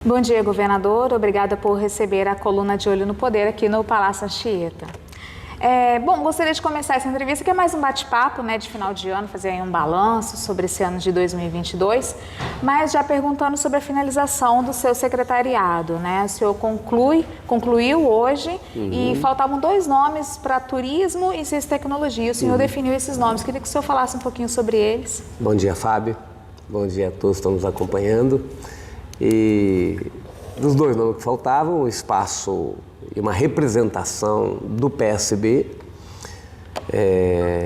Bom dia, governador. Obrigada por receber a coluna de Olho no Poder aqui no Palácio Anchieta. Gostaria de começar essa entrevista, que é mais um bate-papo, de final de ano, fazer aí um balanço sobre esse ano de 2022, mas já perguntando sobre a finalização do seu secretariado, O senhor concluiu hoje e faltavam 2 nomes para turismo e ciência e tecnologia. O senhor definiu esses nomes. Queria que o senhor falasse um pouquinho sobre eles. Bom dia, Fábio. Bom dia a todos que estão nos acompanhando. E dos 2 nomes que faltavam, o espaço e uma representação do PSB,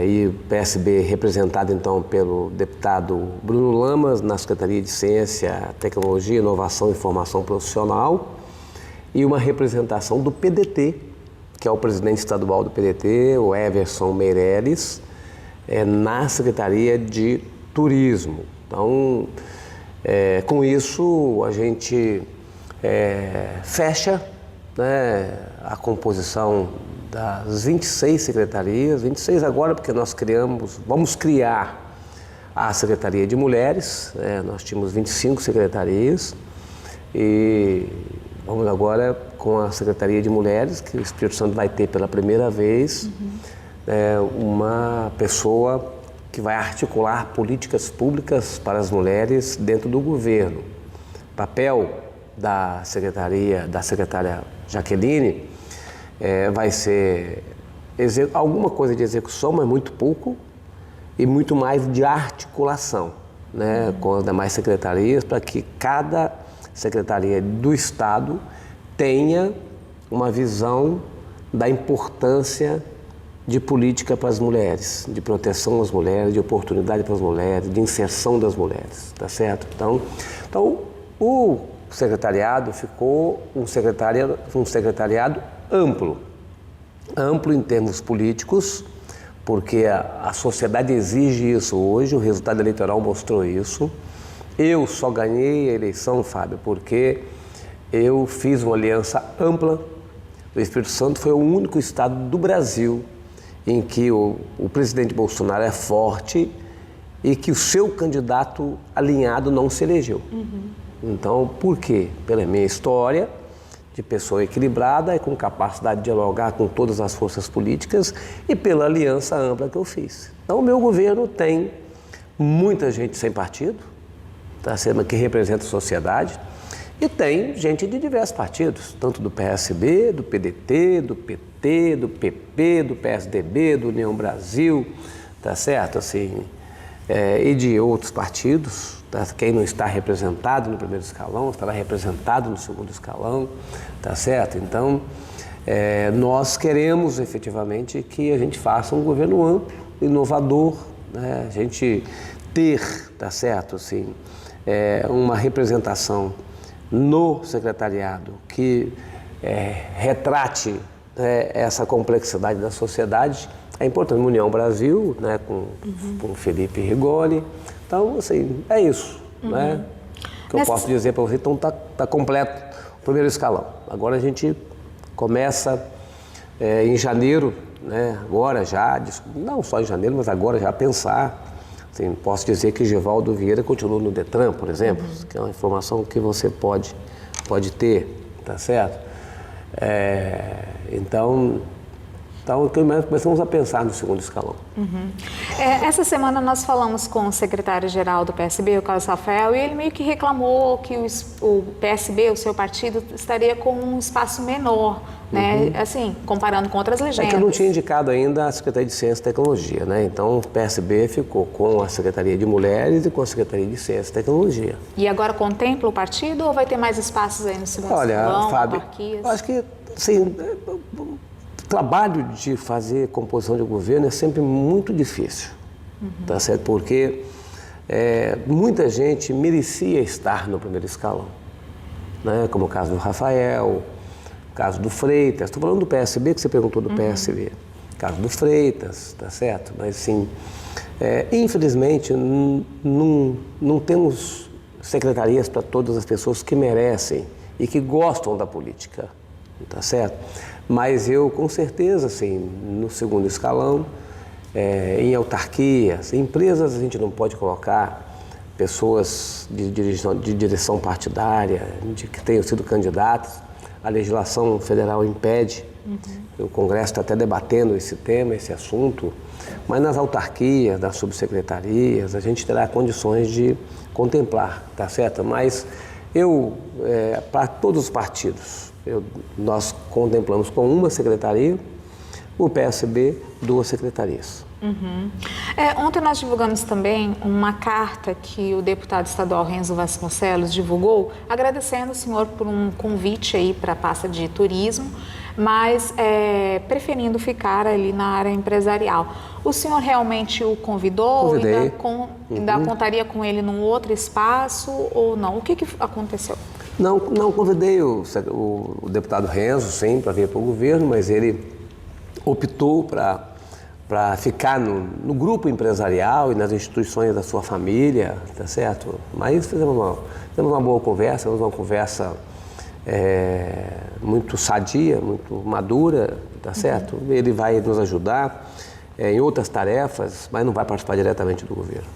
e o PSB representado então pelo deputado Bruno Lamas na Secretaria de Ciência, Tecnologia, Inovação e Formação Profissional, e uma representação do PDT, que é o presidente estadual do PDT, o Everson Meireles, na Secretaria de Turismo. Então, com isso, a gente fecha a composição das 26 secretarias, 26 agora porque vamos criar a Secretaria de Mulheres, nós tínhamos 25 secretarias e vamos agora com a Secretaria de Mulheres, que o Espírito Santo vai ter pela primeira vez uma pessoa que vai articular políticas públicas para as mulheres dentro do governo. O papel da secretária Jaqueline vai ser alguma coisa de execução, mas muito pouco, e muito mais de articulação com as demais secretarias, para que cada secretaria do Estado tenha uma visão da importância de política para as mulheres, de proteção às mulheres, de oportunidade para as mulheres, de inserção das mulheres, tá certo? Então o secretariado ficou um secretariado amplo em termos políticos, porque a sociedade exige isso hoje, o resultado eleitoral mostrou isso. Eu só ganhei a eleição, Fábio, porque eu fiz uma aliança ampla. O Espírito Santo foi o único estado do Brasil em que o presidente Bolsonaro é forte e que o seu candidato alinhado não se elegeu. Então, por quê? Pela minha história de pessoa equilibrada e com capacidade de dialogar com todas as forças políticas e pela aliança ampla que eu fiz. Então, o meu governo tem muita gente sem partido, que representa a sociedade, e tem gente de diversos partidos, tanto do PSB, do PDT, do PT, do PP, do PSDB, do União Brasil, tá certo? E de outros partidos. Quem não está representado no primeiro escalão estará representado no segundo escalão, tá certo? Então, nós queremos efetivamente que a gente faça um governo amplo, inovador, a gente ter, tá certo, uma representação no secretariado que retrate essa complexidade da sociedade. É importante. União Brasil, com o Felipe Rigoli. Então, é isso, que eu posso dizer para você. Então, tá completo o primeiro escalão. Agora a gente começa em janeiro, agora já, não só em janeiro, mas agora já pensar. Posso dizer que Givaldo Vieira continua no Detran, por exemplo, que é uma informação que você pode ter, tá certo? Então, começamos a pensar no segundo escalão. Essa semana nós falamos com o secretário-geral do PSB, o Carlos Rafael, e ele meio que reclamou que o PSB, o seu partido, estaria com um espaço menor, comparando com outras legendas. Que eu não tinha indicado ainda a Secretaria de Ciência e Tecnologia, Então, o PSB ficou com a Secretaria de Mulheres e com a Secretaria de Ciência e Tecnologia. E agora contempla o partido ou vai ter mais espaços aí no segundo escalão? Olha, Fábio, eu acho que, o trabalho de fazer composição de governo é sempre muito difícil, tá certo? Porque muita gente merecia estar no primeiro escalão, como o caso do Rafael, o caso do Freitas. Estou falando do PSB, que você perguntou do PSB. O caso do Freitas, tá certo? Mas, infelizmente, não temos secretarias para todas as pessoas que merecem e que gostam da política, tá certo? Mas eu, com certeza, no segundo escalão, em autarquias, em empresas a gente não pode colocar pessoas de direção partidária, que tenham sido candidatos. A legislação federal impede, o Congresso está até debatendo esse tema, esse assunto, mas nas autarquias, nas subsecretarias, a gente terá condições de contemplar, tá certo? Mas para todos os partidos, nós contemplamos com uma secretaria, o PSB, 2 secretarias. Ontem nós divulgamos também uma carta que o deputado estadual Renzo Vasconcelos divulgou, agradecendo o senhor por um convite aí para a pasta de turismo, mas preferindo ficar ali na área empresarial. O senhor realmente o convidou? Convidei. Ainda contaria com ele num outro espaço ou não? O que aconteceu? Não convidei o deputado Renzo, sim, para vir para o governo, mas ele optou para ficar no grupo empresarial e nas instituições da sua família, tá certo? Mas fizemos uma boa conversa, uma conversa muito sadia, muito madura, tá certo? Ele vai nos ajudar em outras tarefas, mas não vai participar diretamente do governo.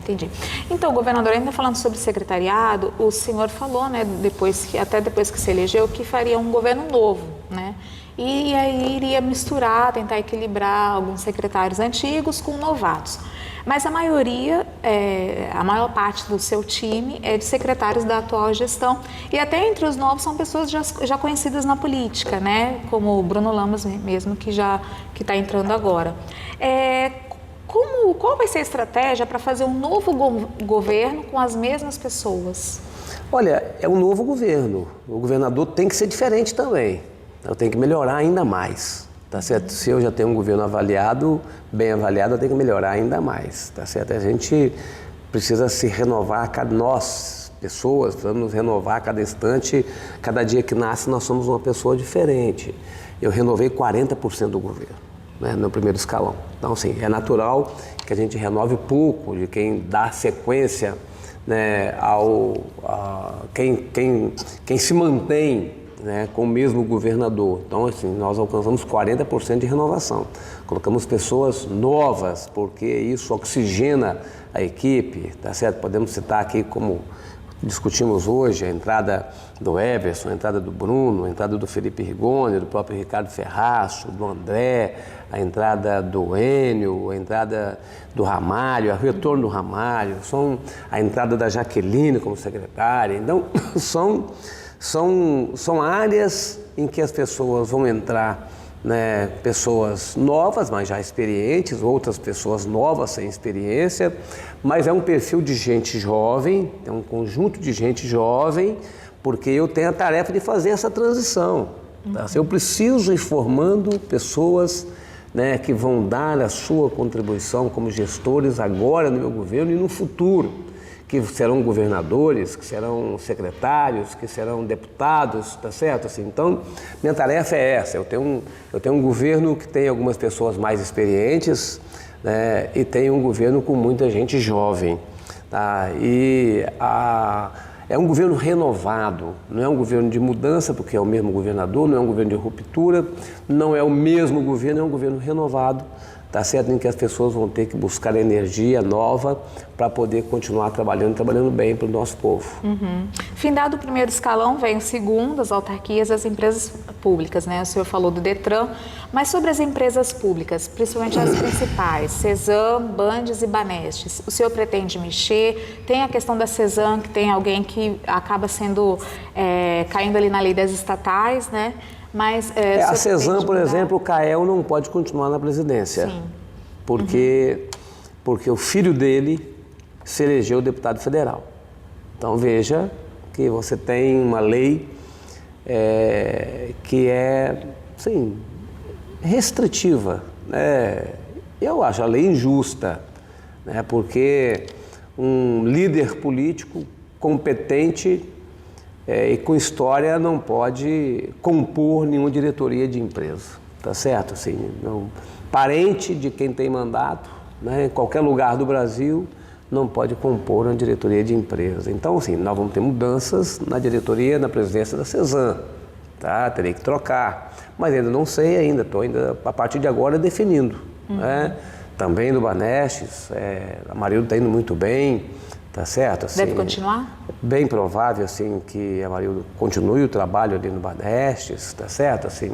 Entendi. Então, governador, ainda falando sobre secretariado, o senhor falou, né, até depois que se elegeu, que faria um governo novo, né? E aí iria misturar, tentar equilibrar alguns secretários antigos com novatos. Mas a maior parte do seu time é de secretários da atual gestão. E até entre os novos são pessoas já conhecidas na política, né? Como o Bruno Lamas mesmo, que está entrando agora. Qual vai ser a estratégia para fazer um novo governo com as mesmas pessoas? Olha, é um novo governo. O governador tem que ser diferente também. Eu tenho que melhorar ainda mais, tá certo? Se eu já tenho um governo bem avaliado, eu tenho que melhorar ainda mais, tá certo? A gente precisa se renovar, nós, pessoas, precisamos nos renovar a cada instante, cada dia que nasce nós somos uma pessoa diferente. Eu renovei 40% do governo, né, no primeiro escalão. Então, assim, é natural que a gente renove pouco de quem dá sequência, né, quem se mantém, né, com o mesmo governador. Então, assim, nós alcançamos 40% de renovação. Colocamos pessoas novas, porque isso oxigena a equipe, tá certo? Podemos citar aqui, como discutimos hoje, a entrada do Everson, a entrada do Bruno, a entrada do Felipe Rigoni, do próprio Ricardo Ferraço, do André, a entrada do Enio, a entrada do Ramalho, o retorno do Ramalho, a entrada da Jaqueline como secretária. Então, são áreas em que as pessoas vão entrar, né, pessoas novas, mas já experientes, outras pessoas novas sem experiência, mas é um perfil de gente jovem, é um conjunto de gente jovem, porque eu tenho a tarefa de fazer essa transição. Tá? Eu preciso ir formando pessoas, né, que vão dar a sua contribuição como gestores agora no meu governo e no futuro, que serão governadores, que serão secretários, que serão deputados, tá certo? Assim, então, minha tarefa é essa. Eu tenho um governo que tem algumas pessoas mais experientes, né, e tem um governo com muita gente jovem. Tá? É um governo renovado, não é um governo de mudança, porque é o mesmo governador, não é um governo de ruptura, não é o mesmo governo, é um governo renovado, tá certo? Em que as pessoas vão ter que buscar energia nova para poder continuar trabalhando bem para o nosso povo. Findado o primeiro escalão, vem o segundo, as autarquias, as empresas públicas, né? O senhor falou do Detran, mas sobre as empresas públicas, principalmente as principais, Cesam, Bandes e Banestes, o senhor pretende mexer? Tem a questão da Cesam, que tem alguém que acaba caindo ali na lei das estatais, né? Mas, a Cesam, por exemplo, o Cael não pode continuar na presidência. Sim. Porque o filho dele se elegeu deputado federal. Então veja que você tem uma lei que é, assim, restritiva, né? Eu acho a lei injusta, né? Porque um líder político competente e com história não pode compor nenhuma diretoria de empresa, tá certo? Assim, parente de quem tem mandato, né, em qualquer lugar do Brasil, não pode compor uma diretoria de empresa. Então, assim, nós vamos ter mudanças na diretoria, na presidência da Cesam, tá? Terei que trocar, mas ainda não sei ainda, estou ainda, a partir de agora, definindo, né? Também do Banestes, a Marilda está indo muito bem, tá certo? Assim, deve continuar? Bem provável, assim, que a Marilda continue o trabalho ali no Banestes, tá certo? Assim,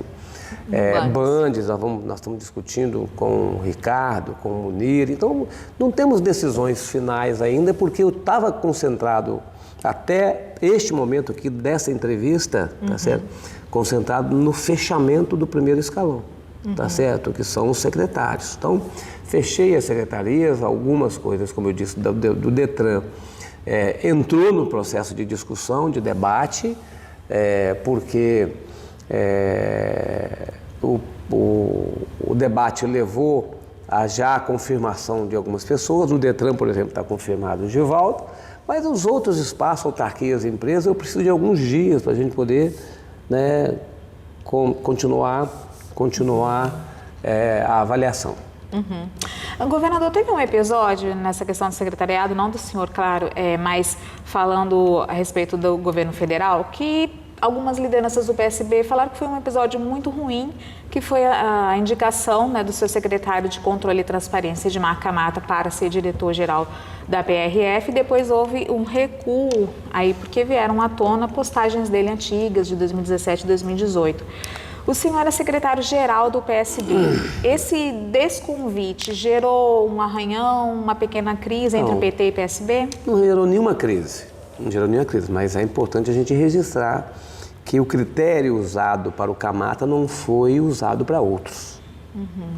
Bandes, nós estamos discutindo com o Ricardo, com o Munir, então não temos decisões finais ainda, porque eu estava concentrado até este momento aqui dessa entrevista, tá certo? Concentrado no fechamento do primeiro escalão, tá certo? Que são os secretários. Então, fechei as secretarias, algumas coisas, como eu disse, do Detran, entrou no processo de discussão, de debate, porque o debate levou a já a confirmação de algumas pessoas. O Detran, por exemplo, está confirmado o Givaldo, mas os outros espaços, autarquias e empresas, eu preciso de alguns dias para a gente poder, né, continuar a avaliação. O governador, teve um episódio nessa questão do secretariado, não do senhor, claro, mas falando a respeito do governo federal, que algumas lideranças do PSB falaram que foi um episódio muito ruim, que foi a indicação, né, do seu secretário de Controle e Transparência, Edmar Camata, para ser diretor-geral da PRF. Depois houve um recuo aí, porque vieram à tona postagens dele antigas, de 2017 e 2018. O senhor era secretário-geral do PSB. Esse desconvite gerou um arranhão, uma pequena crise entre PT e PSB? Não gerou nenhuma crise, mas é importante a gente registrar que o critério usado para o Camata não foi usado para outros,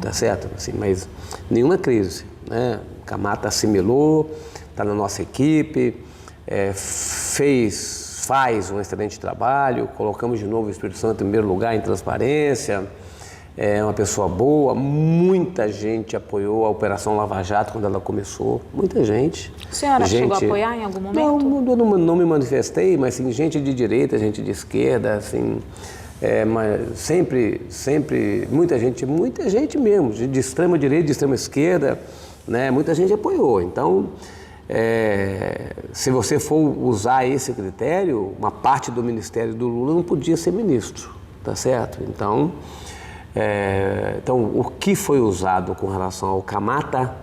tá certo? Assim, mas nenhuma crise, né? O Camata assimilou, está na nossa equipe, faz um excelente trabalho, colocamos de novo o Espírito Santo em primeiro lugar em transparência, é uma pessoa boa, muita gente apoiou a Operação Lava Jato quando ela começou, muita gente. A senhora chegou a apoiar em algum momento? Não me manifestei, mas sim, gente de direita, gente de esquerda, assim, mas sempre, muita gente mesmo, de extrema direita, de extrema esquerda, né, muita gente apoiou. Então, se você for usar esse critério, uma parte do ministério do Lula não podia ser ministro, tá certo? Então, o que foi usado com relação ao Camata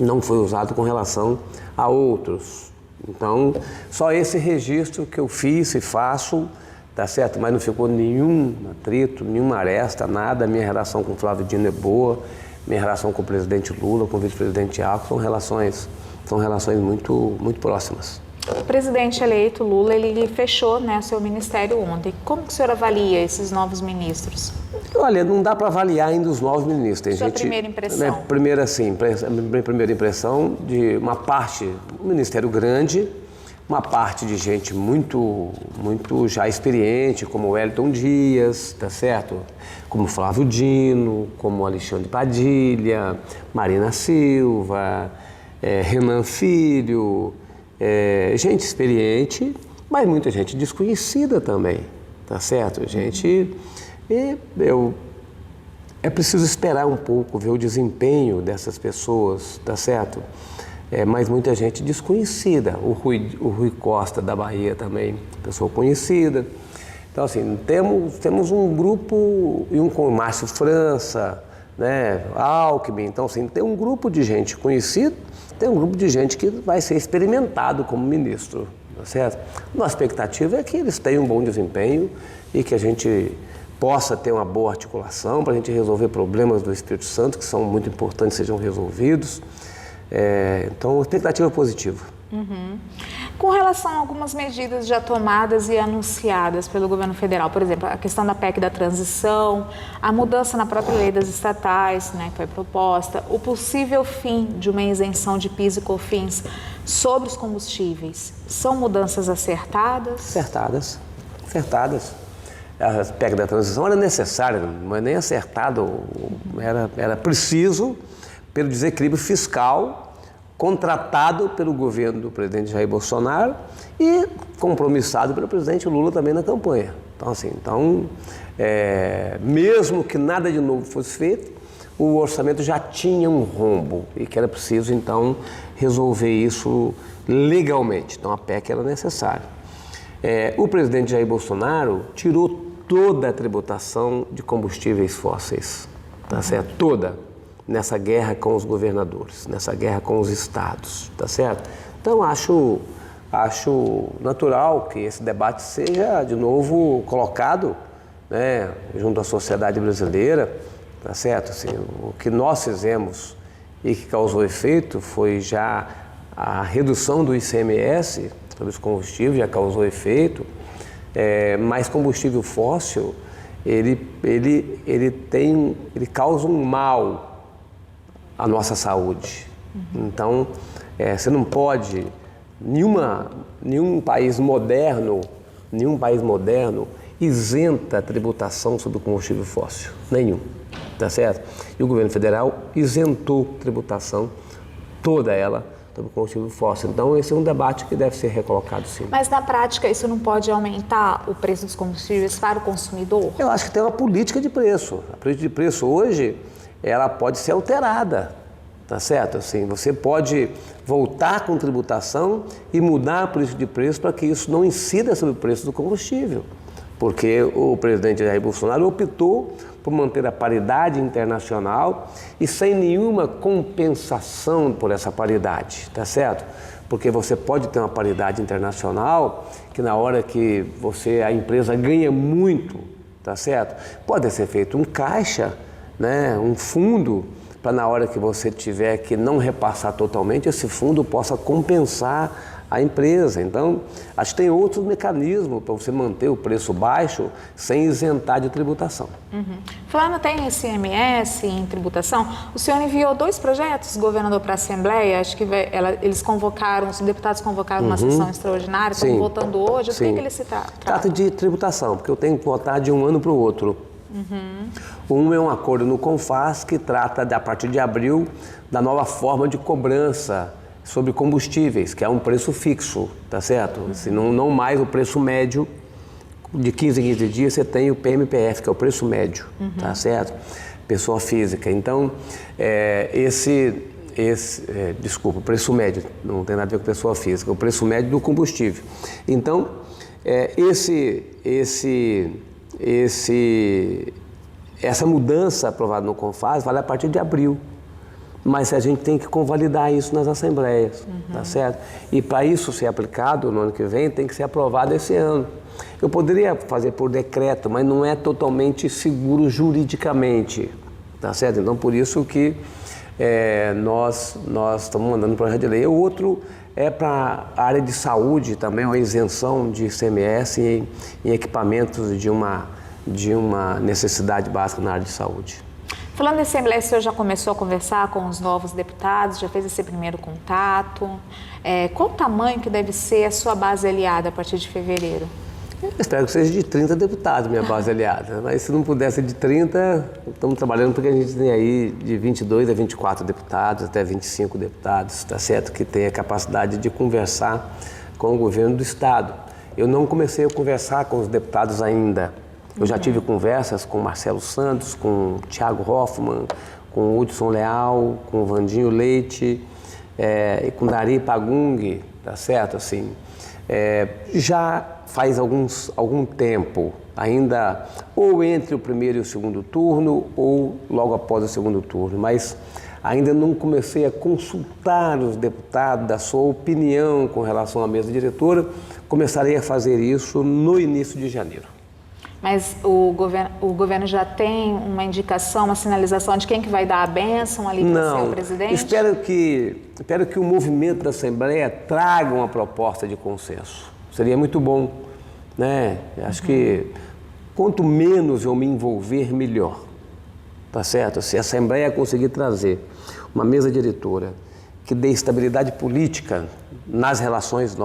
não foi usado com relação a outros. Então, só esse registro que eu fiz e faço, tá certo? Mas não ficou nenhum atrito, nenhuma aresta, nada. Minha relação com o Flávio Dino é boa, minha relação com o presidente Lula, com o vice-presidente Alckmin, são relações muito, muito próximas. O presidente eleito Lula, ele fechou, né, o seu ministério ontem. Como que o senhor avalia esses novos ministros? Olha, não dá para avaliar ainda os novos ministros. Tem Sua primeira impressão? Né, minha primeira impressão de uma parte, um ministério grande, uma parte de gente muito já experiente, como o Wellington Dias, tá certo? Como Flávio Dino, como Alexandre Padilha, Marina Silva, Renan Filho, gente experiente, mas muita gente desconhecida também, tá certo? É preciso esperar um pouco, ver o desempenho dessas pessoas, tá certo? Mas muita gente desconhecida. O Rui Costa da Bahia também, pessoa conhecida. Então, assim, temos um grupo, e com o Márcio França, né, Alckmin. Então, assim, tem um grupo de gente conhecida, tem um grupo de gente que vai ser experimentado como ministro, tá certo? Nossa expectativa é que eles tenham um bom desempenho e que a gente possa ter uma boa articulação para a gente resolver problemas do Espírito Santo, que são muito importantes, sejam resolvidos. Então, expectativa positiva. Com relação a algumas medidas já tomadas e anunciadas pelo governo federal, por exemplo, a questão da PEC da transição, a mudança na própria lei das estatais, né, que foi proposta, o possível fim de uma isenção de PIS e COFINS sobre os combustíveis, são mudanças acertadas? Acertadas. A PEC da transição era necessária, não é nem acertado, era preciso, pelo desequilíbrio fiscal contratado pelo governo do presidente Jair Bolsonaro e compromissado pelo presidente Lula também na campanha. Então, mesmo que nada de novo fosse feito, o orçamento já tinha um rombo e que era preciso, então, resolver isso legalmente. Então, a PEC era necessária. O presidente Jair Bolsonaro tirou toda a tributação de combustíveis fósseis, tá certo? Toda. Nessa guerra com os governadores, nessa guerra com os estados, tá certo? Então, acho natural que esse debate seja, de novo, colocado, né, junto à sociedade brasileira, tá certo? Assim, o que nós fizemos e que causou efeito foi já a redução do ICMS sobre os combustíveis, já causou efeito, mas combustível fóssil, ele causa um mal à nossa saúde. Então, você não pode, nenhum país moderno isenta a tributação sobre o combustível fóssil, nenhum, tá certo? E o governo federal isentou tributação, toda ela, sobre o combustível fóssil. Então, esse é um debate que deve ser recolocado, sim. Mas, na prática, isso não pode aumentar o preço dos combustíveis para o consumidor? Eu acho que tem uma política de preço. A política de preço hoje, ela pode ser alterada, tá certo? Assim, você pode voltar com tributação e mudar a política de preço para que isso não incida sobre o preço do combustível. Porque o presidente Jair Bolsonaro optou por manter a paridade internacional e sem nenhuma compensação por essa paridade, tá certo? Porque você pode ter uma paridade internacional que na hora que a empresa ganha muito, tá certo? Pode ser feito um caixa, né, um fundo, para na hora que você tiver que não repassar totalmente, esse fundo possa compensar a empresa. Então, acho que tem outros mecanismos para você manter o preço baixo sem isentar de tributação. Falando até em ICMS, em tributação, o senhor enviou 2 projetos, governador, para a Assembleia. Acho que os deputados convocaram uma sessão extraordinária, estão votando hoje. O que ele se trata? Trata de tributação, porque eu tenho que votar de um ano para o outro. Um é um acordo no CONFAS que trata, a partir de abril, da nova forma de cobrança sobre combustíveis, que é um preço fixo, tá certo? Se não mais o preço médio, de 15 em 15 dias você tem o PMPF, que é o preço médio, tá certo? Pessoa física. Então, desculpa, o preço médio, não tem nada a ver com pessoa física, o preço médio do combustível. Então, essa mudança aprovada no CONFAS vale a partir de abril. Mas a gente tem que convalidar isso nas assembleias, tá certo? E para isso ser aplicado no ano que vem, tem que ser aprovado esse ano. Eu poderia fazer por decreto, mas não é totalmente seguro juridicamente, tá certo? Então, por isso que nós estamos mandando um projeto de lei. O outro é para a área de saúde também, uma isenção de ICMS em equipamentos de uma necessidade básica na área de saúde. Falando em Assembleia, o senhor já começou a conversar com os novos deputados, já fez esse primeiro contato? Qual o tamanho que deve ser a sua base aliada a partir de fevereiro? Eu espero que seja de 30 deputados, minha base aliada. Mas se não puder ser de 30, estamos trabalhando porque a gente tem aí de 22 a 24 deputados, até 25 deputados, tá certo? Que tem a capacidade de conversar com o governo do Estado. Eu não comecei a conversar com os deputados ainda. Eu já tive conversas com Marcelo Santos, com Thiago Hoffmann, com o Hudson Leal, com o Vandinho Leite e com Dari Pagung, tá certo? Assim, já faz algum tempo, ainda ou entre o primeiro e o segundo turno ou logo após o segundo turno, mas ainda não comecei a consultar os deputados da sua opinião com relação à mesa diretora. Começarei a fazer isso no início de janeiro. Mas o governo já tem uma indicação, uma sinalização de quem que vai dar a bênção ali para ser o presidente? Espero que o movimento da Assembleia traga uma proposta de consenso. Seria muito bom, né? Acho que quanto menos eu me envolver, melhor. Tá certo? Se a Assembleia conseguir trazer uma mesa diretora que dê estabilidade política nas relações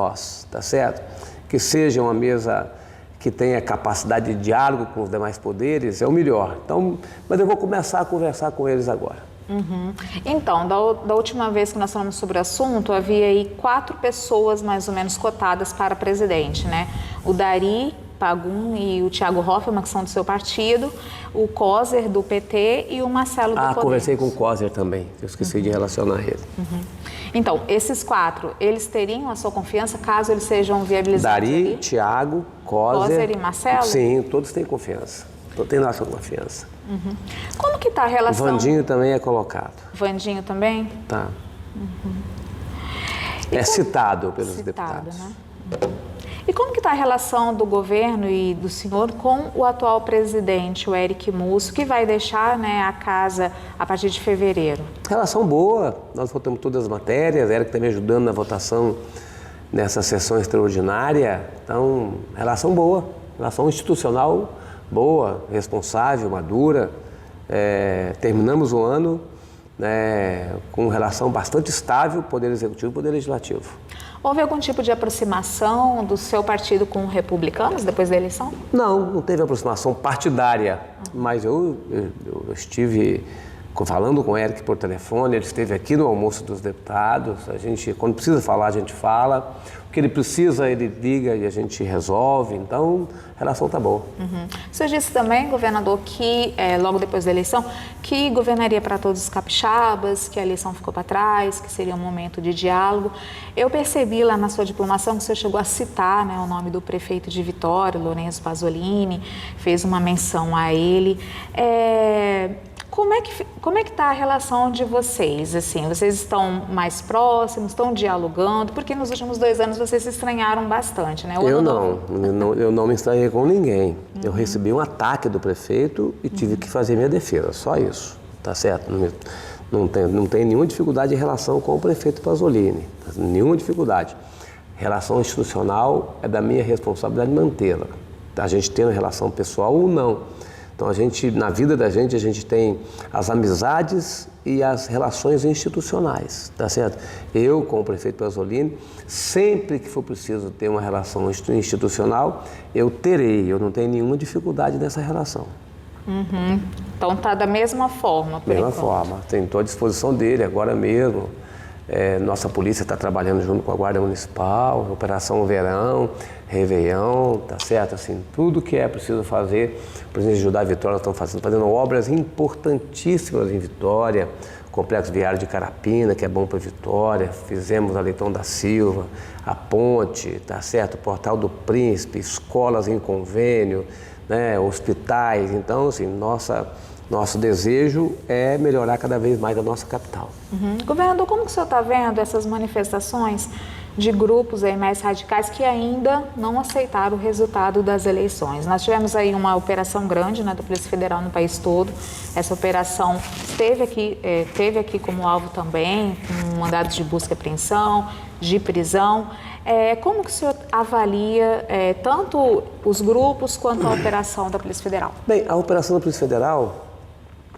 tá certo? Que seja uma mesa que tenha capacidade de diálogo com os demais poderes, é o melhor. Então, mas eu vou começar a conversar com eles agora. Então, da última vez que nós falamos sobre o assunto, havia aí 4 pessoas mais ou menos cotadas para presidente, né? O Dari Pagung e o Thiago Hoffmann, que são do seu partido, o Coser do PT e o Marcelo do Podemos. Conversei com o Coser também, eu esqueci de relacionar ele. Então, esses 4, eles teriam a sua confiança caso eles sejam viabilizados? Dari, ali? Thiago, Coser e Marcelo? Sim, todos têm confiança. Tem nossa confiança. Como que está a relação? O Vandinho também é colocado. Vandinho também? Tá. É citado pelos citado, deputados. Né? E como que está a relação do governo e do senhor com o atual presidente, o Eric Musso, que vai deixar, né, a casa a partir de fevereiro? Relação boa, nós votamos todas as matérias, Eric está me ajudando na votação nessa sessão extraordinária, então, relação boa, relação institucional boa, responsável, madura. Terminamos o ano com relação bastante estável, Poder Executivo e Poder Legislativo. Houve algum tipo de aproximação do seu partido com republicanos depois da eleição? Não teve aproximação partidária, mas eu estive falando com o Eric por telefone, ele esteve aqui no almoço dos deputados, a gente, quando precisa falar, a gente fala, o que ele precisa, ele liga e a gente resolve, então a relação está boa. O senhor disse também, governador, que logo depois da eleição, que governaria para todos os capixabas, que a eleição ficou para trás, que seria um momento de diálogo. Eu percebi lá na sua diplomação que o senhor chegou a citar, né, o nome do prefeito de Vitória, Lourenço Pasolini, fez uma menção a ele. Como é que está a relação de vocês? Assim, vocês estão mais próximos, estão dialogando? Porque nos últimos 2 anos vocês se estranharam bastante, né? Eu não me estranhei com ninguém. Eu recebi um ataque do prefeito e tive que fazer minha defesa, só isso, tá certo? Não tem nenhuma dificuldade em relação com o prefeito Pasolini, nenhuma dificuldade. Relação institucional é da minha responsabilidade mantê-la. A gente tem uma relação pessoal ou não. Então, na vida da gente, a gente tem as amizades e as relações institucionais, tá certo? Eu, com o prefeito Pasolini, sempre que for preciso ter uma relação institucional, eu terei, eu não tenho nenhuma dificuldade nessa relação. Então, está da mesma forma, por Mesma enquanto. forma, estou à disposição dele agora mesmo. Nossa polícia está trabalhando junto com a Guarda Municipal, Operação Verão, Réveillon, tá certo? Assim, tudo que é preciso fazer, o presidente Judá Vitória estão fazendo obras importantíssimas em Vitória, Complexo Viário de Carapina, que é bom para Vitória, fizemos a Leitão da Silva, a ponte, tá certo? O Portal do Príncipe, escolas em convênio, né? Hospitais, então, assim, nosso desejo é melhorar cada vez mais a nossa capital. Governador, como que o senhor está vendo essas manifestações de grupos aí mais radicais que ainda não aceitaram o resultado das eleições? Nós tivemos aí uma operação grande, né, da Polícia Federal no país todo. Essa operação teve aqui como alvo também um mandado de busca e apreensão, de prisão. Como que o senhor avalia tanto os grupos quanto a operação da Polícia Federal? Bem, a operação da Polícia Federal,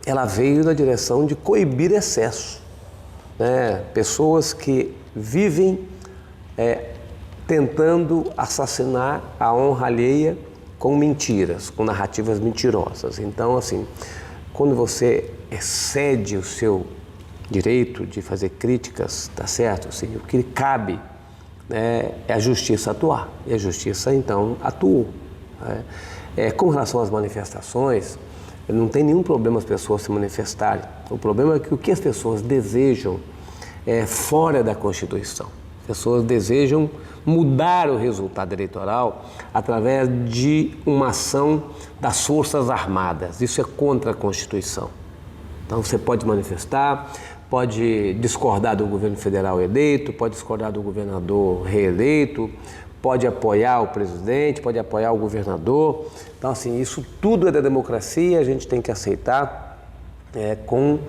ela veio na direção de coibir excesso, né? Pessoas que vivem tentando assassinar a honra alheia com mentiras, com narrativas mentirosas. Então, assim, quando você excede o seu direito de fazer críticas, tá certo? Assim, o que cabe, né, é a justiça atuar. E a justiça, então, atuou. Né? Com relação às manifestações, não tem nenhum problema as pessoas se manifestarem. O problema é que o que as pessoas desejam é fora da Constituição. As pessoas desejam mudar o resultado eleitoral através de uma ação das Forças Armadas. Isso é contra a Constituição. Então você pode manifestar, pode discordar do governo federal eleito, pode discordar do governador reeleito, pode apoiar o presidente, pode apoiar o governador. Então, assim, isso tudo é da democracia, a gente tem que aceitar com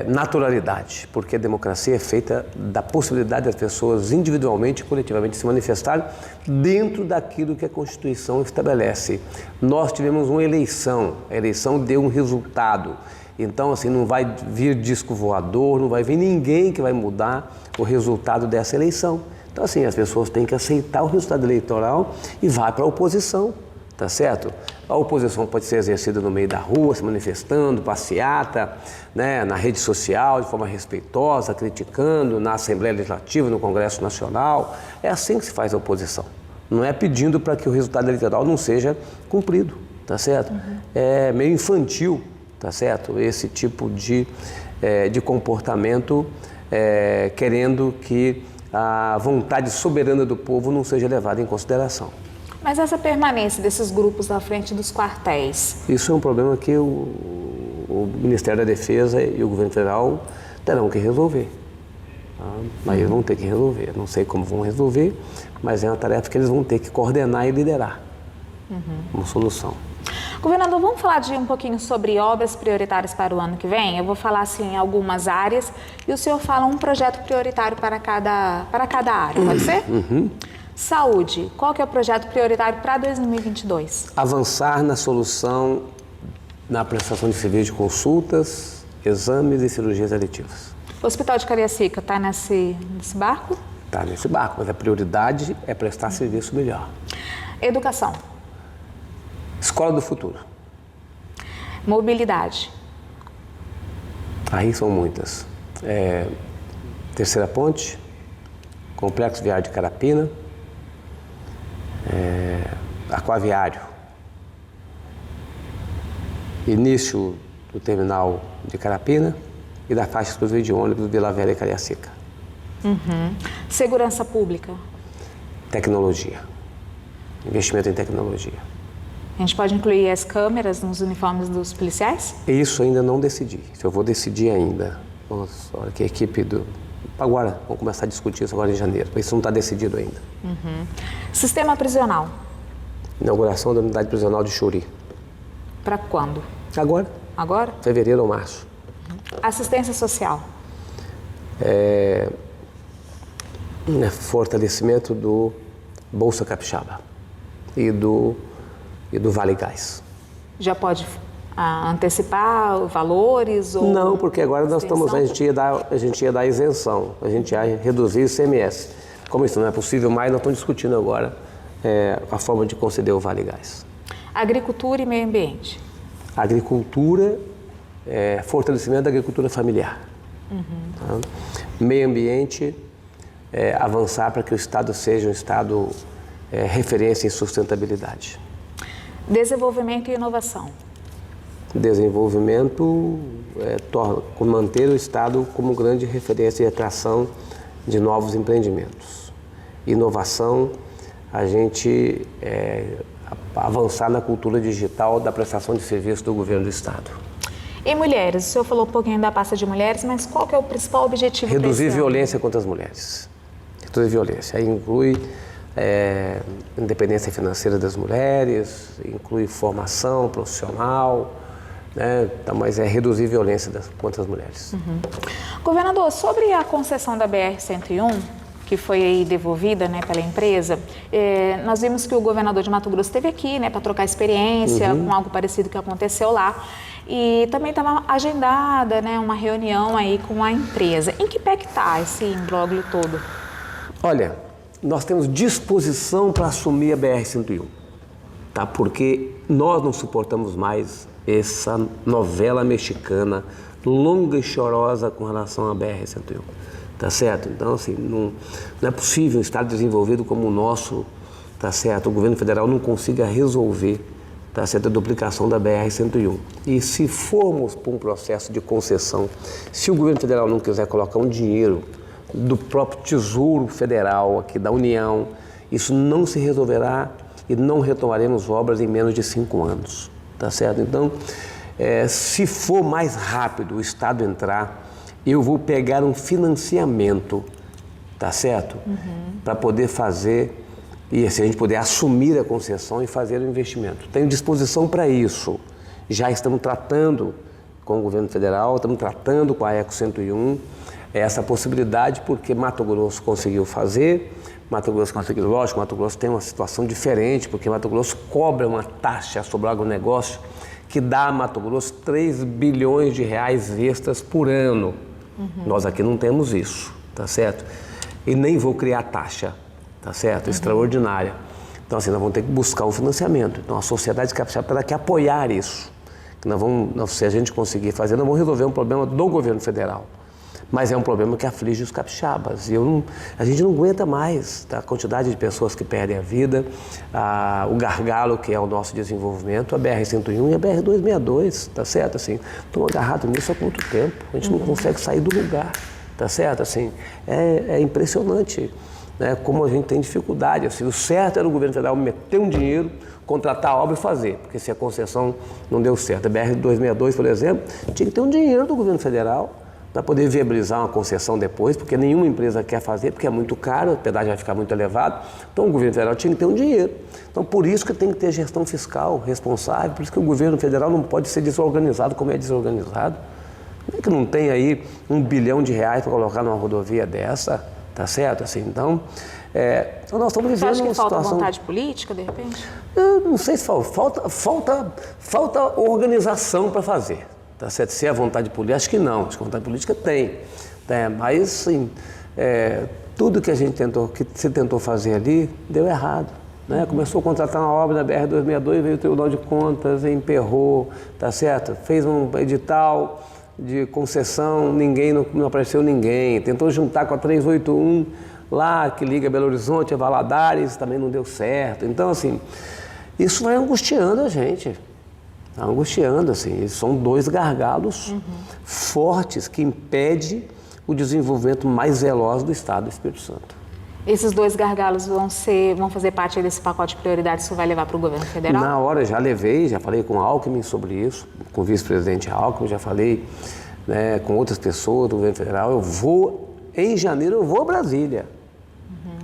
naturalidade, porque a democracia é feita da possibilidade das pessoas individualmente e coletivamente se manifestarem dentro daquilo que a Constituição estabelece. Nós tivemos uma eleição, a eleição deu um resultado. Então, assim, não vai vir disco voador, não vai vir ninguém que vai mudar o resultado dessa eleição. Então, assim, as pessoas têm que aceitar o resultado eleitoral e vai para a oposição, tá certo? A oposição pode ser exercida no meio da rua, se manifestando, passeata, né, na rede social, de forma respeitosa, criticando, na Assembleia Legislativa, no Congresso Nacional. É assim que se faz a oposição. Não é pedindo para que o resultado eleitoral não seja cumprido, tá certo? É meio infantil, tá certo? Esse tipo de comportamento querendo que a vontade soberana do povo não seja levada em consideração. Mas essa permanência desses grupos à frente dos quartéis? Isso é um problema que o Ministério da Defesa e o governo federal terão que resolver. Tá? Mas eles vão ter que resolver. Não sei como vão resolver, mas é uma tarefa que eles vão ter que coordenar e liderar uma solução. Governador, vamos falar um pouquinho sobre obras prioritárias para o ano que vem? Eu vou falar assim algumas áreas e o senhor fala um projeto prioritário para cada área, pode ser? Saúde, qual que é o projeto prioritário para 2022? Avançar na solução na prestação de serviço de consultas, exames e cirurgias eletivas. O Hospital de Cariacica está nesse barco? Está nesse barco, mas a prioridade é prestar serviço melhor. Educação. Escola do futuro. Mobilidade. Aí são muitas. Terceira ponte, complexo viário de Carapina, aquaviário, início do terminal de Carapina e da faixa exclusiva de ônibus Vila Velha e Cariacica. Segurança pública. Tecnologia. Investimento em tecnologia. A gente pode incluir as câmeras nos uniformes dos policiais? Isso ainda não decidi. Isso eu vou decidir ainda. Olha que a equipe do... Agora, vamos começar a discutir isso agora em janeiro. Isso não está decidido ainda. Sistema prisional. Inauguração da unidade prisional de Xuri. Para quando? Agora. Agora? Fevereiro ou março. Assistência social. Fortalecimento do Bolsa Capixaba e do Vale Gás. Já pode antecipar valores? Ou não, porque agora a gente ia dar isenção, a gente ia reduzir o ICMS. Como isso não é possível mais, nós estamos discutindo agora a forma de conceder o Vale Gás. Agricultura e meio ambiente. Agricultura, fortalecimento da agricultura familiar. Tá? Meio ambiente, avançar para que o Estado seja um Estado referência em sustentabilidade. Desenvolvimento e inovação. Desenvolvimento, manter o Estado como grande referência e atração de novos empreendimentos. Inovação, a gente avançar na cultura digital da prestação de serviço do governo do Estado. E mulheres? O senhor falou um pouquinho da pasta de mulheres, mas qual que é o principal objetivo? Reduzir violência contra as mulheres. Reduzir violência. Aí inclui independência financeira das mulheres, inclui formação profissional, né? Então, mas reduzir violência contra as mulheres. Governador, sobre a concessão da BR-101, que foi aí devolvida, né, pela empresa, nós vimos que o governador de Mato Grosso esteve aqui, né, para trocar experiência com algo parecido que aconteceu lá. E também estava agendada, né, uma reunião aí com a empresa. Em que pé que está esse imbróglio todo? Olha, nós temos disposição para assumir a BR-101, tá? Porque nós não suportamos mais essa novela mexicana longa e chorosa com relação à BR-101, tá certo? Então, assim, não é possível um Estado desenvolvido como o nosso, tá certo? O governo federal não consiga resolver, tá certo, a duplicação da BR-101. E se formos para um processo de concessão, se o governo federal não quiser colocar um dinheiro do próprio Tesouro Federal, aqui da União, isso não se resolverá e não retomaremos obras em menos de 5 anos, tá certo? Então, se for mais rápido o Estado entrar, eu vou pegar um financiamento, tá certo? Para poder fazer, e assim a gente poder assumir a concessão e fazer o investimento. Tenho disposição para isso. Já estamos tratando com o governo federal, estamos tratando com a Eco 101, essa possibilidade, porque Mato Grosso conseguiu fazer, Mato Grosso conseguiu, lógico, Mato Grosso tem uma situação diferente, porque Mato Grosso cobra uma taxa sobre o agronegócio que dá a Mato Grosso 3 bilhões de reais extras por ano. Nós aqui não temos isso, tá certo? E nem vou criar taxa, tá certo? Extraordinária. Então, assim, nós vamos ter que buscar um financiamento. Então, a sociedade capixaba terá que apoiar isso. Se a gente conseguir fazer, nós vamos resolver um problema do governo federal. Mas é um problema que aflige os capixabas. E a gente não aguenta mais, tá? A quantidade de pessoas que perdem a vida, o gargalo que é o nosso desenvolvimento, a BR-101 e a BR-262, tá certo? Assim, estamos agarrados nisso há muito tempo, a gente não consegue sair do lugar, tá certo? Assim, é impressionante, né, como a gente tem dificuldade. Assim, o certo era o governo federal meter um dinheiro, contratar a obra e fazer, porque se a concessão não deu certo, a BR-262, por exemplo, tinha que ter um dinheiro do governo federal para poder viabilizar uma concessão depois, porque nenhuma empresa quer fazer, porque é muito caro, o pedágio vai ficar muito elevado. Então o governo federal tinha que ter um dinheiro. Então por isso que tem que ter gestão fiscal responsável, por isso que o governo federal não pode ser desorganizado como é desorganizado. Como é que não tem aí R$1 bilhão para colocar numa rodovia dessa, tá certo? Assim, então nós estamos vivendo Você acha que falta situação... vontade política, de repente? Eu não sei se falta organização para fazer. Tá certo? Se é vontade política, acho que não. Acho que a vontade política tem. Mas, assim, tudo que se tentou fazer ali, deu errado. Né? Começou a contratar uma obra da BR-262, veio o Tribunal de Contas, emperrou, tá certo? Fez um edital de concessão, não apareceu ninguém. Tentou juntar com a 381 lá, que liga Belo Horizonte a Valadares, também não deu certo. Então, assim, isso vai angustiando a gente. Está angustiando, assim. São dois gargalos fortes que impedem o desenvolvimento mais veloz do Estado do Espírito Santo. Esses dois gargalos vão fazer parte desse pacote de prioridades que você vai levar para o governo federal? Na hora já falei com o Alckmin sobre isso, com o vice-presidente Alckmin, já falei, né, com outras pessoas do governo federal. Em janeiro eu vou a Brasília.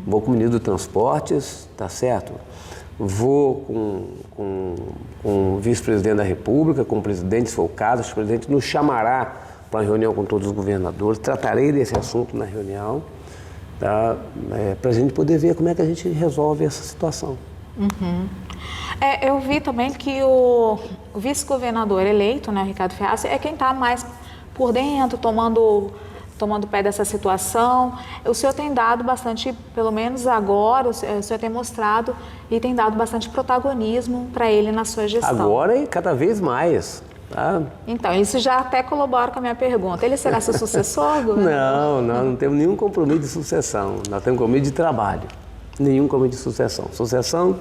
Vou com o ministro do Transportes, tá certo? Vou com o vice-presidente da República, com o presidente, se for o caso, o presidente nos chamará para uma reunião com todos os governadores, tratarei desse assunto na reunião, tá? Para a gente poder ver como é que a gente resolve essa situação. Eu vi também que o vice-governador eleito, né, o Ricardo Ferraz, é quem está mais por dentro, tomando pé dessa situação. O senhor tem dado bastante, pelo menos agora, o senhor tem mostrado e tem dado bastante protagonismo para ele na sua gestão. Agora e cada vez mais. Tá? Então, isso já até colabora com a minha pergunta. Ele será seu sucessor, governador? Não temos nenhum compromisso de sucessão. Nós temos compromisso de trabalho. Nenhum compromisso de sucessão. Sucessão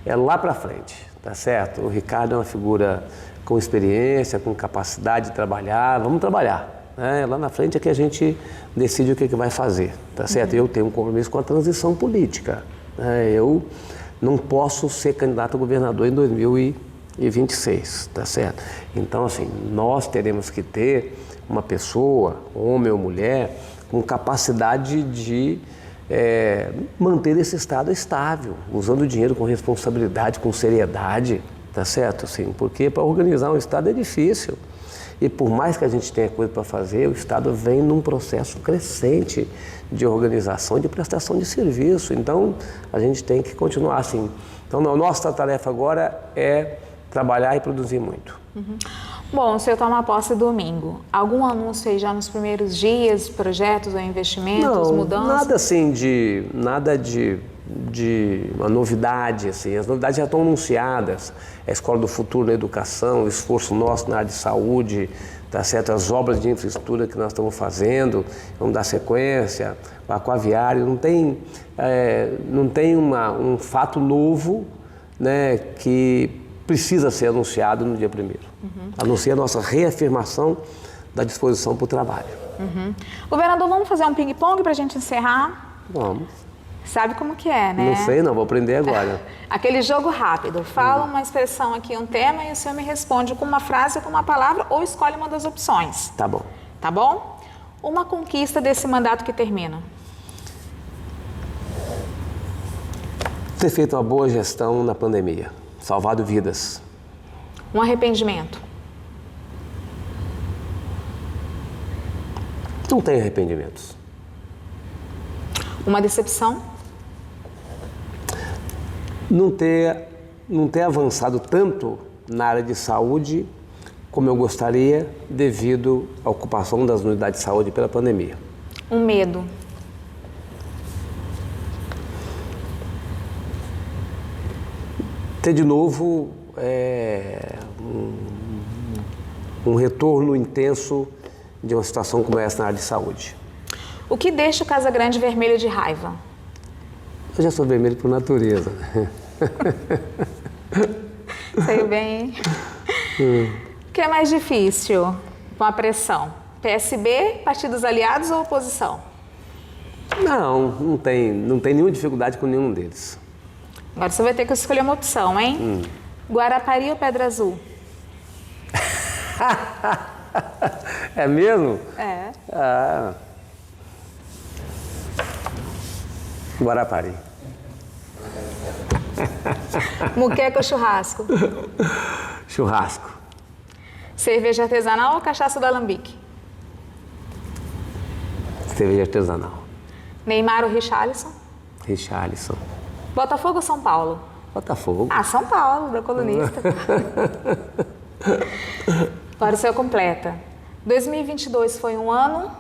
é lá para frente, tá certo? O Ricardo é uma figura com experiência, com capacidade de trabalhar. Vamos trabalhar. Lá na frente é que a gente decide o que vai fazer, tá certo? Eu tenho um compromisso com a transição política. Eu não posso ser candidato a governador em 2026, tá certo? Então, assim, nós teremos que ter uma pessoa, homem ou mulher, com capacidade de manter esse Estado estável, usando o dinheiro com responsabilidade, com seriedade, tá certo? Assim, porque para organizar um Estado é difícil. E por mais que a gente tenha coisa para fazer, o Estado vem num processo crescente de organização e de prestação de serviço. Então, a gente tem que continuar assim. Então, a nossa tarefa agora é trabalhar e produzir muito. Bom, o senhor toma posse domingo. Algum anúncio aí já nos primeiros dias, projetos ou investimentos, mudanças? Nada assim nada de uma novidade, assim. As novidades já estão anunciadas. A Escola do Futuro na educação, o esforço nosso na área de saúde, tá certo? As obras de infraestrutura que nós estamos fazendo, vamos dar sequência, o aquaviário, não tem um fato novo, né, que precisa ser anunciado no dia 1º. Anuncia a nossa reafirmação da disposição para o trabalho. Governador, vamos fazer um ping-pong para a gente encerrar? Vamos. Sabe como que é, né? Não sei não, vou aprender agora. Aquele jogo rápido. Fala uma expressão aqui, um tema, e o senhor me responde com uma frase, com uma palavra, ou escolhe uma das opções. Tá bom. Tá bom? Uma conquista desse mandato que termina. Ter feito uma boa gestão na pandemia. Salvado vidas. Um arrependimento. Não tenho arrependimentos. Uma decepção. Não ter avançado tanto na área de saúde como eu gostaria devido à ocupação das unidades de saúde pela pandemia. Um medo. Ter de novo um retorno intenso de uma situação como essa na área de saúde. O que deixa o Casagrande vermelho de raiva? Eu já sou vermelho por natureza. Sei bem, hein? O que é mais difícil com a pressão? PSB, partidos aliados ou oposição? Não tem nenhuma dificuldade com nenhum deles. Agora você vai ter que escolher uma opção, hein? Guarapari ou Pedra Azul? É mesmo? É. Ah. Guarapari. Muqueca ou churrasco? Churrasco. Cerveja artesanal ou cachaça do alambique? Cerveja artesanal. Neymar ou Richarlison? Richarlison. Botafogo ou São Paulo? Botafogo. Ah, São Paulo, da colunista. Agora o seu completa. 2022 foi um ano...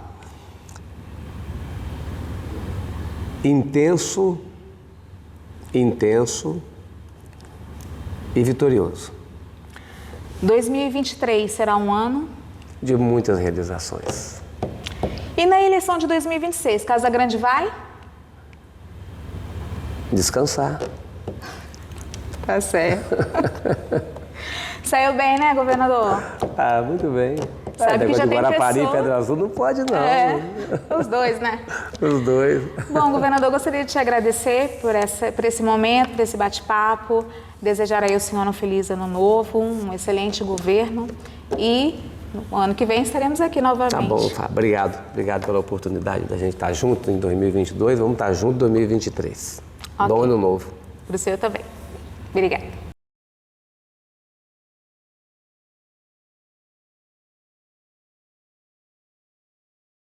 Intenso e vitorioso. 2023 será um ano... De muitas realizações. E na eleição de 2026, Casa Grande vai? Descansar. Tá certo. Saiu bem, né, governador? Ah, muito bem. Sabe que já de tem Guarapari pessoa... e Pedra Azul não pode, não. É, os dois, né? Os dois. Bom, governador, gostaria de te agradecer por esse momento, por esse bate-papo. Desejar aí ao senhor um feliz ano novo, um excelente governo. E no ano que vem estaremos aqui novamente. Tá bom, Fábio. Obrigado. Obrigado pela oportunidade da gente estar junto em 2022. Vamos estar junto em 2023. Ok. Bom ano novo. Para o senhor também. Obrigada.